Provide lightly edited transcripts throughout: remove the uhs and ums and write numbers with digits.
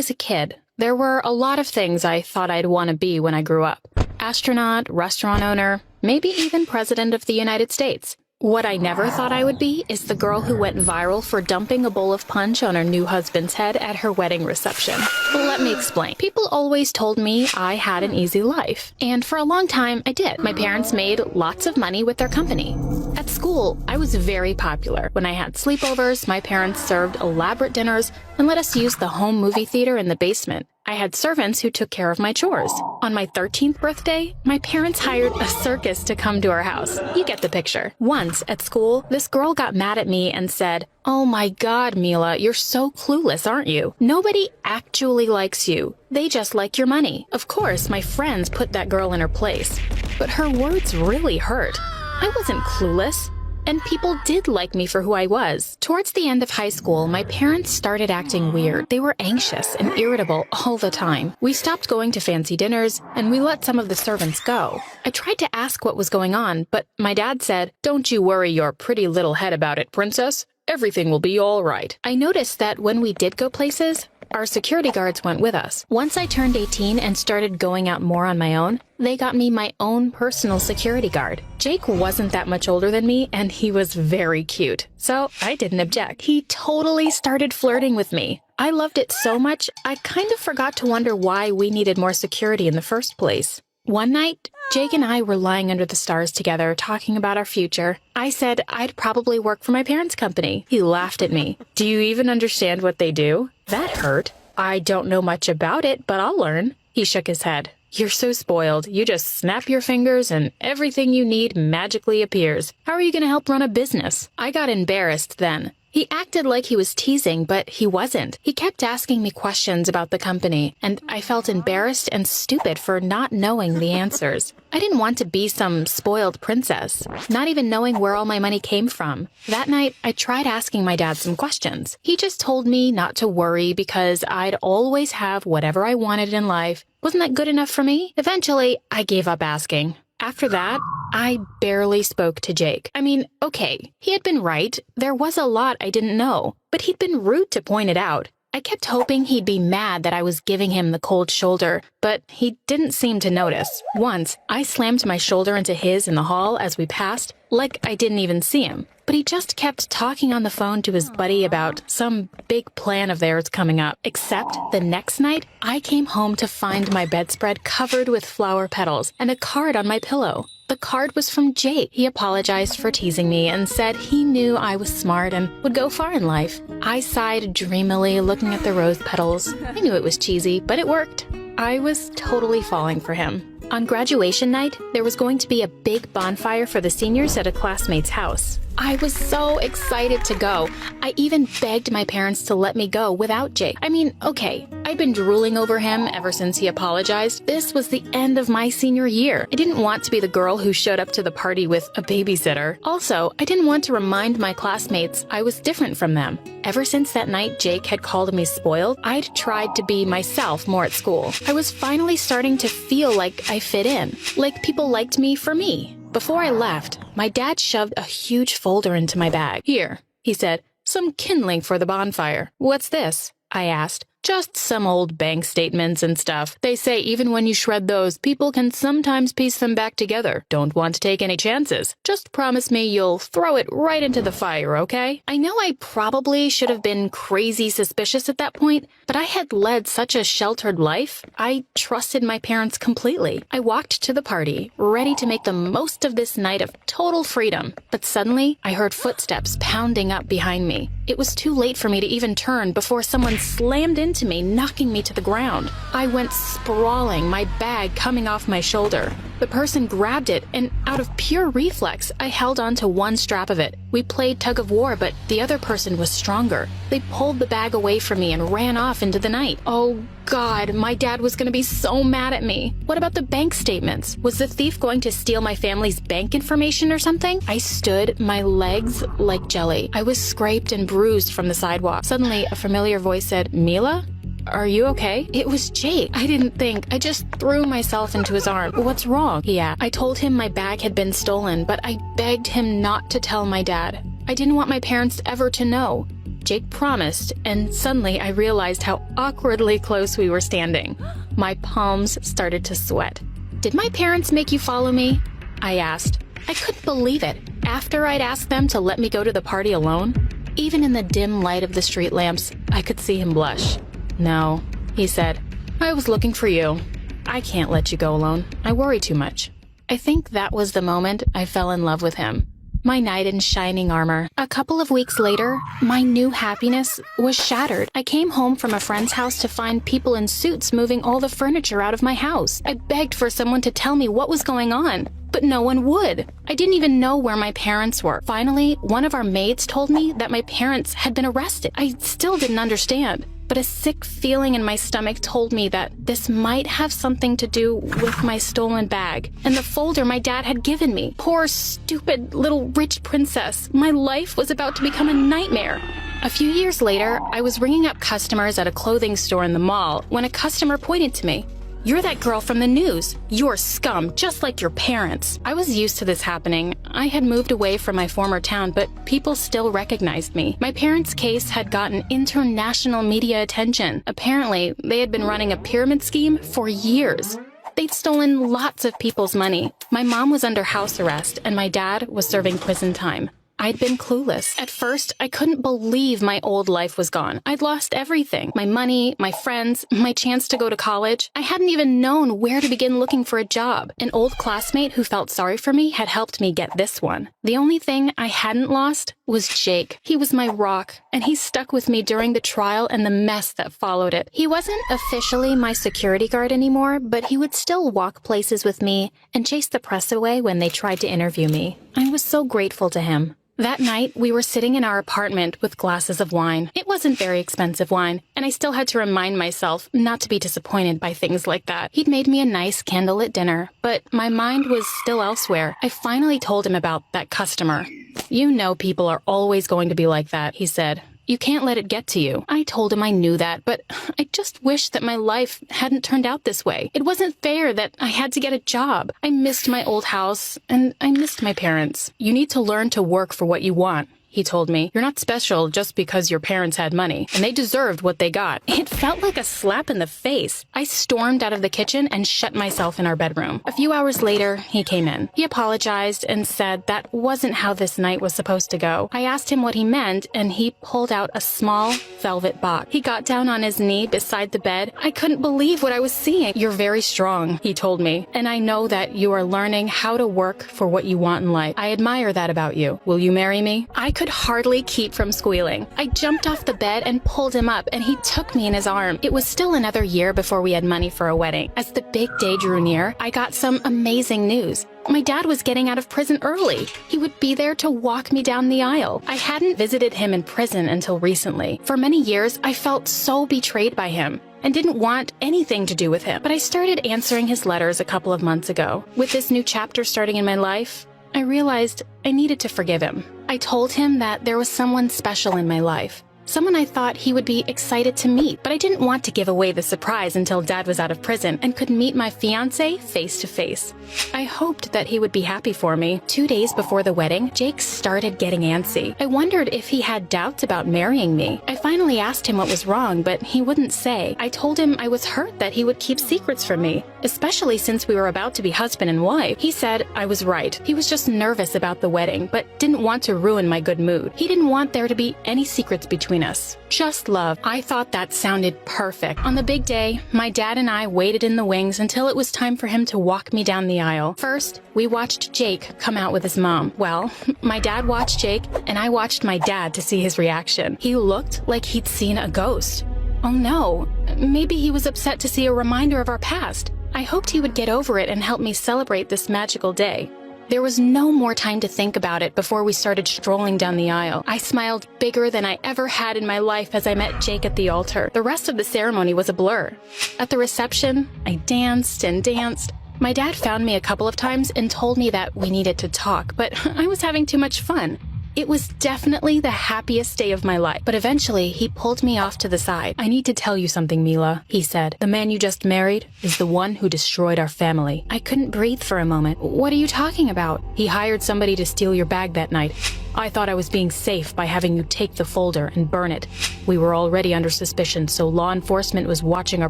was a kid, there were a lot of things I thought I'd want to be when I grew up. Astronaut, restaurant owner, maybe even president of the United States. What I never thought I would be is the girl who went viral for dumping a bowl of punch on her new husband's head at her wedding reception. Well, let me explain. People always told me I had an easy life. And for a long time, I did. My parents made lots of money with their company. At school, I was very popular. When I had sleepovers, my parents served elaborate dinners and let us use the home movie theater in the basement. I had servants who took care of my chores. On my 13th birthday, my parents hired a circus to come to our house. You get the picture. Once, at school, this girl got mad at me and said, "Oh my God, Mila, you're so clueless, aren't you? Nobody actually likes you. They just like your money." Of course, my friends put that girl in her place. But her words really hurt. I wasn't clueless. And people did like me for who I was. Towards the end of high school, my parents started acting weird. They were anxious and irritable all the time. We stopped going to fancy dinners, and we let some of the servants go. I tried to ask what was going on, but my dad said, "Don't you worry your pretty little head about it, princess. Everything will be all right." I noticed that when we did go places, our security guards went with us. Once I turned 18 and started going out more on my own, they got me my own personal security guard. Jake wasn't that much older than me, and he was very cute, so I didn't object. He totally started flirting with me. I loved it so much, I kind of forgot to wonder why we needed more security in the first place. One night, Jake and I were lying under the stars together, talking about our future. I said I'd probably work for my parents' company. He laughed at me. "Do you even understand what they do?" That hurt. "I don't know much about it, but I'll learn." He shook his head. "You're so spoiled. You just snap your fingers and everything you need magically appears. How are you going to help run a business?" I got embarrassed then. He acted like he was teasing, but he wasn't. He kept asking me questions about the company, and I felt embarrassed and stupid for not knowing the answers. I didn't want to be some spoiled princess, not even knowing where all my money came from. That night, I tried asking my dad some questions. He just told me not to worry because I'd always have whatever I wanted in life. Wasn't that good enough for me? Eventually, I gave up asking. After that, I barely spoke to Jake. I mean, okay, he had been right. There was a lot I didn't know, but he'd been rude to point it out. I kept hoping he'd be mad that I was giving him the cold shoulder, but he didn't seem to notice. Once, I slammed my shoulder into his in the hall as we passed, like I didn't even see him. But he just kept talking on the phone to his buddy about some big plan of theirs coming up. Except the next night, I came home to find my bedspread covered with flower petals and a card on my pillow. The card was from Jake. He apologized for teasing me and said he knew I was smart and would go far in life. I sighed dreamily, looking at the rose petals. I knew it was cheesy, but it worked. I was totally falling for him. On graduation night, there was going to be a big bonfire for the seniors at a classmate's house. I was so excited to go. I even begged my parents to let me go without Jake. I mean, okay, I'd been drooling over him ever since he apologized. This was the end of my senior year. I didn't want to be the girl who showed up to the party with a babysitter. Also, I didn't want to remind my classmates I was different from them. Ever since that night Jake had called me spoiled, I'd tried to be myself more at school. I was finally starting to feel like I fit in, like people liked me for me. Before I left, my dad shoved a huge folder into my bag. "Here," he said, "some kindling for the bonfire." "What's this?" I asked. "Just some old bank statements and stuff. They say even when you shred those, people can sometimes piece them back together. Don't want to take any chances. Just promise me you'll throw it right into the fire, okay?" I know I probably should have been crazy suspicious at that point, but I had led such a sheltered life. I trusted my parents completely. I walked to the party, ready to make the most of this night of total freedom. But suddenly, I heard footsteps pounding up behind me. It was too late for me to even turn before someone slammed into me, knocking me to the ground. I went sprawling, my bag coming off my shoulder. The person grabbed it, and out of pure reflex, I held on to one strap of it. We played tug of war, but the other person was stronger. They pulled the bag away from me and ran off into the night. Oh God, my dad was going to be so mad at me. What about the bank statements? Was the thief going to steal my family's bank information or something? I stood, my legs like jelly. I was scraped and bruised from the sidewalk. Suddenly, a familiar voice said, "Mila? Are you okay?" It was Jake. I didn't think. I just threw myself into his arms. "What's wrong?" he asked. I told him my bag had been stolen, but I begged him not to tell my dad. I didn't want my parents ever to know. Jake promised, and suddenly I realized how awkwardly close we were standing. My palms started to sweat. "Did my parents make you follow me?" I asked. I couldn't believe it. After I'd asked them to let me go to the party alone, even in the dim light of the street lamps, I could see him blush. "No," he said. "I was looking for you. I can't let you go alone. I worry too much." I think that was the moment I fell in love with him. My knight in shining armor. A couple of weeks later, my new happiness was shattered. I came home from a friend's house to find people in suits moving all the furniture out of my house. I begged for someone to tell me what was going on, but no one would. I didn't even know where my parents were. Finally, one of our maids told me that my parents had been arrested. I still didn't understand, but a sick feeling in my stomach told me that this might have something to do with my stolen bag and the folder my dad had given me. Poor, stupid little rich princess. My life was about to become a nightmare. A few years later, I was ringing up customers at a clothing store in the mall when a customer pointed to me. "You're that girl from the news. You're scum, just like your parents." I was used to this happening. I had moved away from my former town, but people still recognized me. My parents' case had gotten international media attention. Apparently, they had been running a pyramid scheme for years. They'd stolen lots of people's money. My mom was under house arrest, and my dad was serving prison time. I'd been clueless. At first, I couldn't believe my old life was gone. I'd lost everything. My money, my friends, my chance to go to college. I hadn't even known where to begin looking for a job. An old classmate who felt sorry for me had helped me get this one. The only thing I hadn't lost was Jake. He was my rock, and he stuck with me during the trial and the mess that followed it. He wasn't officially my security guard anymore, but he would still walk places with me and chase the press away when they tried to interview me. I was so grateful to him. That night, we were sitting in our apartment with glasses of wine. It wasn't very expensive wine, and I still had to remind myself not to be disappointed by things like that. He'd made me a nice candlelit dinner, but my mind was still elsewhere. I finally told him about that customer. "You know people are always going to be like that," he said. "You can't let it get to you." I told him I knew that, but I just wished that my life hadn't turned out this way. It wasn't fair that I had to get a job. I missed my old house, and I missed my parents. "You need to learn to work for what you want," he told me. "You're not special just because your parents had money, and they deserved what they got." It felt like a slap in the face. I stormed out of the kitchen and shut myself in our bedroom. A few hours later, he came in. He apologized and said that wasn't how this night was supposed to go. I asked him what he meant, and he pulled out a small velvet box. He got down on his knee beside the bed. I couldn't believe what I was seeing. "You're very strong," he told me, "and I know that you are learning how to work for what you want in life. I admire that about you. Will you marry me?" I could hardly keep from squealing. I jumped off the bed and pulled him up, and he took me in his arm. It was still another year before we had money for a wedding. As the big day drew near, I got some amazing news. My dad was getting out of prison early. He would be there to walk me down the aisle. I hadn't visited him in prison until recently. For many years, I felt so betrayed by him and didn't want anything to do with him. But I started answering his letters a couple of months ago. With this new chapter starting in my life, I realized I needed to forgive him. I told him that there was someone special in my life. Someone I thought he would be excited to meet, but I didn't want to give away the surprise until Dad was out of prison and could meet my fiancé face to face. I hoped that he would be happy for me. 2 days before the wedding, Jake started getting antsy. I wondered if he had doubts about marrying me. I finally asked him what was wrong, but he wouldn't say. I told him I was hurt that he would keep secrets from me, especially since we were about to be husband and wife. He said I was right. He was just nervous about the wedding, but didn't want to ruin my good mood. He didn't want there to be any secrets between us. Just love. I thought that sounded perfect. On the big day, my dad and I waited in the wings until it was time for him to walk me down the aisle. First, we watched Jake come out with his mom. Well, my dad watched Jake, and I watched my dad to see his reaction. He looked like he'd seen a ghost. Oh no, maybe he was upset to see a reminder of our past. I hoped he would get over it and help me celebrate this magical day. There was no more time to think about it before we started strolling down the aisle. I smiled bigger than I ever had in my life as I met Jake at the altar. The rest of the ceremony was a blur. At the reception, I danced and danced. My dad found me a couple of times and told me that we needed to talk, but I was having too much fun. It was definitely the happiest day of my life, but eventually he pulled me off to the side. "I need to tell you something, Mila," he said. "The man you just married is the one who destroyed our family." I couldn't breathe for a moment. "What are you talking about?" "He hired somebody to steal your bag that night. I thought I was being safe by having you take the folder and burn it. We were already under suspicion, so law enforcement was watching our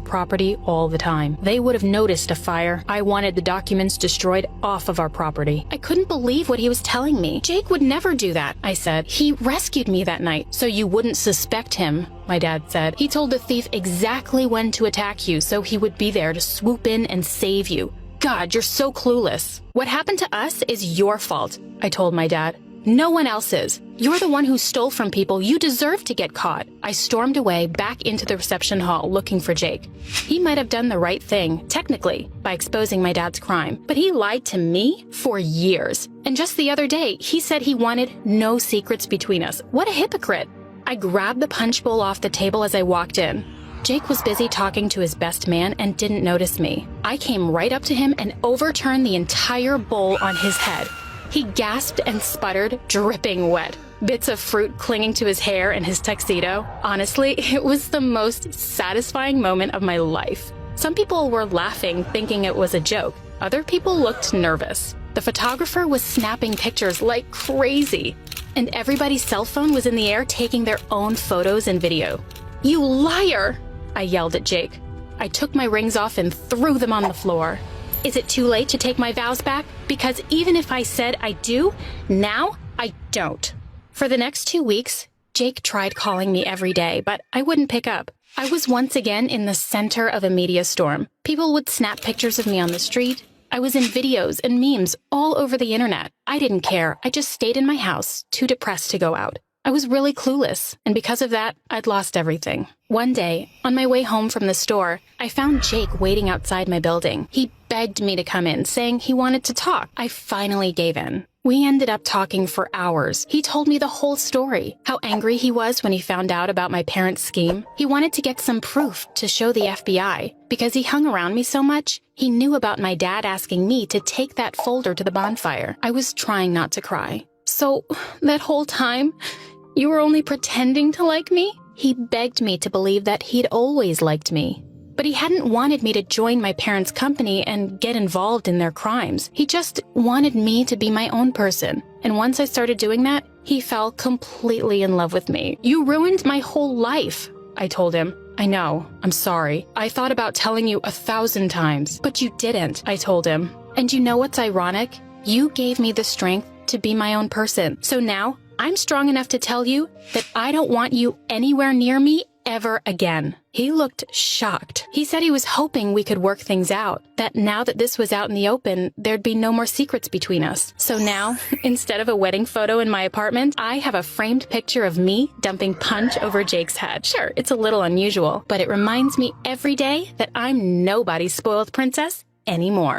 property all the time. They would have noticed a fire. I wanted the documents destroyed off of our property. I couldn't believe what he was telling me. Jake would never do that, I said. He rescued me that night, so you wouldn't suspect him, my dad said. He told the thief exactly when to attack you, so he would be there to swoop in and save you. God, you're so clueless. What happened to us is your fault, I told my dad. No one else's. You're the one who stole from people. You deserve to get caught. I stormed away back into the reception hall looking for Jake. He might have done the right thing, technically, by exposing my dad's crime, but he lied to me for years. And just the other day, he said he wanted no secrets between us. What a hypocrite. I grabbed the punch bowl off the table as I walked in. Jake was busy talking to his best man and didn't notice me. I came right up to him and overturned the entire bowl on his head. He gasped and sputtered, dripping wet. Bits of fruit clinging to his hair and his tuxedo. Honestly, it was the most satisfying moment of my life. Some people were laughing, thinking it was a joke. Other people looked nervous. The photographer was snapping pictures like crazy. And everybody's cell phone was in the air taking their own photos and video. You liar! I yelled at Jake. I took my rings off and threw them on the floor. Is it too late to take my vows back? Because even if I said I do, now I don't. For the next 2 weeks, Jake tried calling me every day, but I wouldn't pick up. I was once again in the center of a media storm. People would snap pictures of me on the street. I was in videos and memes all over the internet. I didn't care. I just stayed in my house, too depressed to go out. I was really clueless, and because of that, I'd lost everything. One day, on my way home from the store, I found Jake waiting outside my building. He begged me to come in, saying he wanted to talk. I finally gave in. We ended up talking for hours. He told me the whole story, how angry he was when he found out about my parents' scheme. He wanted to get some proof to show the FBI. Because he hung around me so much, he knew about my dad asking me to take that folder to the bonfire. I was trying not to cry. So, that whole time, you were only pretending to like me? He begged me to believe that he'd always liked me. But he hadn't wanted me to join my parents' company and get involved in their crimes. He just wanted me to be my own person. And once I started doing that, he fell completely in love with me. You ruined my whole life, I told him. I know. I'm sorry. I thought about telling you 1,000 times, but you didn't, I told him. And you know what's ironic? You gave me the strength to be my own person. So now, I'm strong enough to tell you that I don't want you anywhere near me ever again. He looked shocked. He said he was hoping we could work things out, that now that this was out in the open, there'd be no more secrets between us. So now, instead of a wedding photo in my apartment, I have a framed picture of me dumping punch over Jake's head. Sure, it's a little unusual, but it reminds me every day that I'm nobody's spoiled princess anymore.